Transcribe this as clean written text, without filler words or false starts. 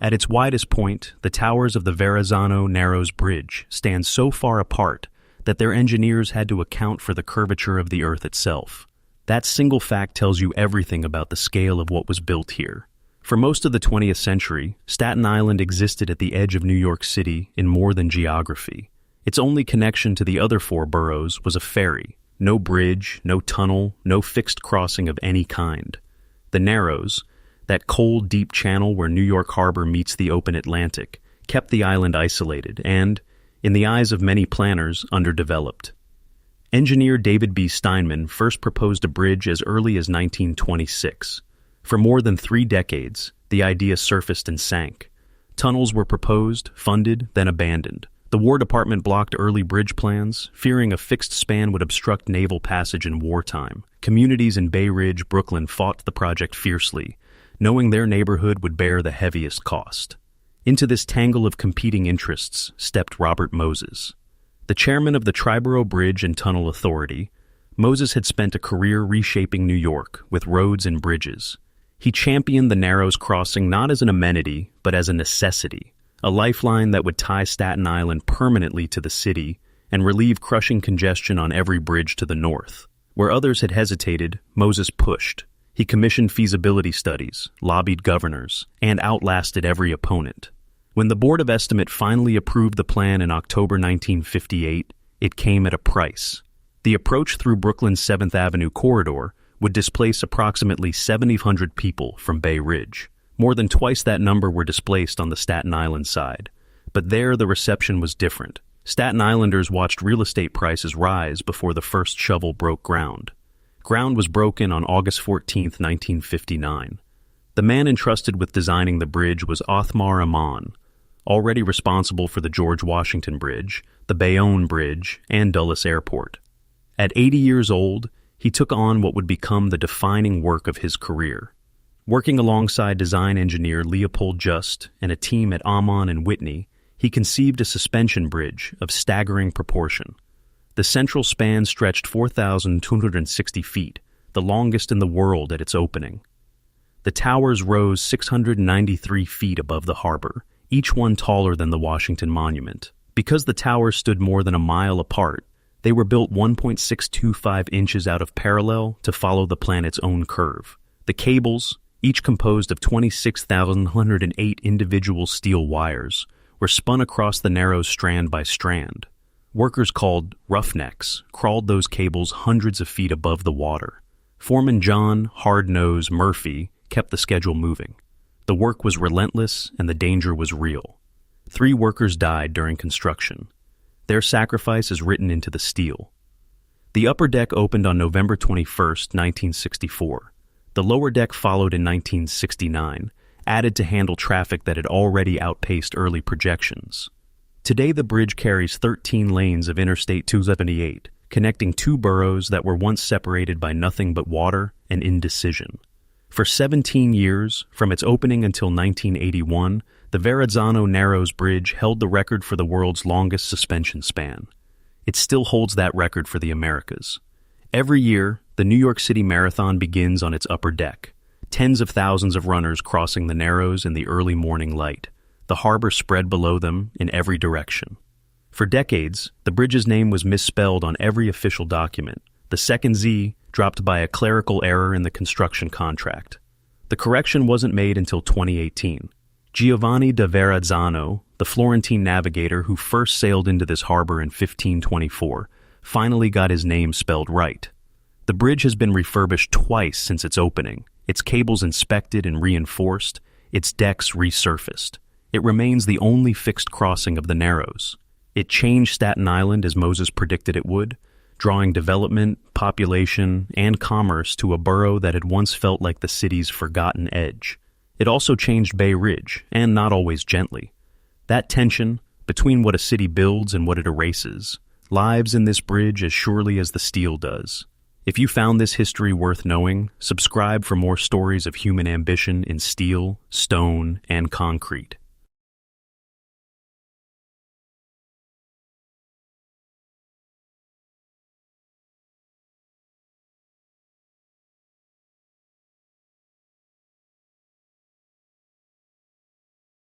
At its widest point, the towers of the Verrazzano Narrows Bridge stand so far apart that their engineers had to account for the curvature of the Earth itself. That single fact tells you everything about the scale of what was built here. For most of the 20th century, Staten Island existed at the edge of New York City in more than geography. Its only connection to the other four boroughs was a ferry. No bridge, no tunnel, no fixed crossing of any kind. The Narrows, that cold, deep channel where New York Harbor meets the open Atlantic, kept the island isolated and, in the eyes of many planners, underdeveloped. Engineer David B. Steinman first proposed a bridge as early as 1926. For more than 3 decades, the idea surfaced and sank. Tunnels were proposed, funded, then abandoned. The War Department blocked early bridge plans, fearing a fixed span would obstruct naval passage in wartime. Communities in Bay Ridge, Brooklyn fought the project fiercely, knowing their neighborhood would bear the heaviest cost. Into this tangle of competing interests stepped Robert Moses. The chairman of the Triborough Bridge and Tunnel Authority, Moses had spent a career reshaping New York with roads and bridges. He championed the Narrows crossing not as an amenity, but as a necessity, a lifeline that would tie Staten Island permanently to the city and relieve crushing congestion on every bridge to the north. Where others had hesitated, Moses pushed. He commissioned feasibility studies, lobbied governors, and outlasted every opponent. When the Board of Estimate finally approved the plan in October 1958, it came at a price. The approach through Brooklyn's 7th Avenue corridor would displace approximately 7,000 people from Bay Ridge. More than twice that number were displaced on the Staten Island side. But there the reception was different. Staten Islanders watched real estate prices rise before the first shovel broke ground. Ground was broken on August 14, 1959. The man entrusted with designing the bridge was Othmar Ammann, already responsible for the George Washington Bridge, the Bayonne Bridge, and Dulles Airport. At 80 years old, he took on what would become the defining work of his career. Working alongside design engineer Leopold Just and a team at Ammann and Whitney, he conceived a suspension bridge of staggering proportion. The central span stretched 4,260 feet, the longest in the world at its opening. The towers rose 693 feet above the harbor, each one taller than the Washington Monument. Because the towers stood more than a mile apart, they were built 1.625 inches out of parallel to follow the planet's own curve. The cables, each composed of 26,108 individual steel wires, were spun across the Narrows strand by strand. Workers called roughnecks crawled those cables hundreds of feet above the water. Foreman John Hard-Nose Murphy kept the schedule moving. The work was relentless and the danger was real. 3 workers died during construction. Their sacrifice is written into the steel. The upper deck opened on November 21, 1964. The lower deck followed in 1969, added to handle traffic that had already outpaced early projections. Today the bridge carries 13 lanes of Interstate 278, connecting 2 boroughs that were once separated by nothing but water and indecision. For 17 years, from its opening until 1981, the Verrazzano Narrows Bridge held the record for the world's longest suspension span. It still holds that record for the Americas. Every year, the New York City Marathon begins on its upper deck. Tens of thousands of runners crossing the Narrows in the early morning light. The harbor spread below them in every direction. For decades, the bridge's name was misspelled on every official document. The second Z dropped by a clerical error in the construction contract. The correction wasn't made until 2018. Giovanni da Verrazzano, the Florentine navigator who first sailed into this harbor in 1524, finally got his name spelled right. The bridge has been refurbished twice since its opening, its cables inspected and reinforced, its decks resurfaced. It remains the only fixed crossing of the Narrows. It changed Staten Island as Moses predicted it would, drawing development, population, and commerce to a borough that had once felt like the city's forgotten edge. It also changed Bay Ridge, and not always gently. That tension, between what a city builds and what it erases, lives in this bridge as surely as the steel does. If you found this history worth knowing, subscribe for more stories of human ambition in steel, stone, and concrete.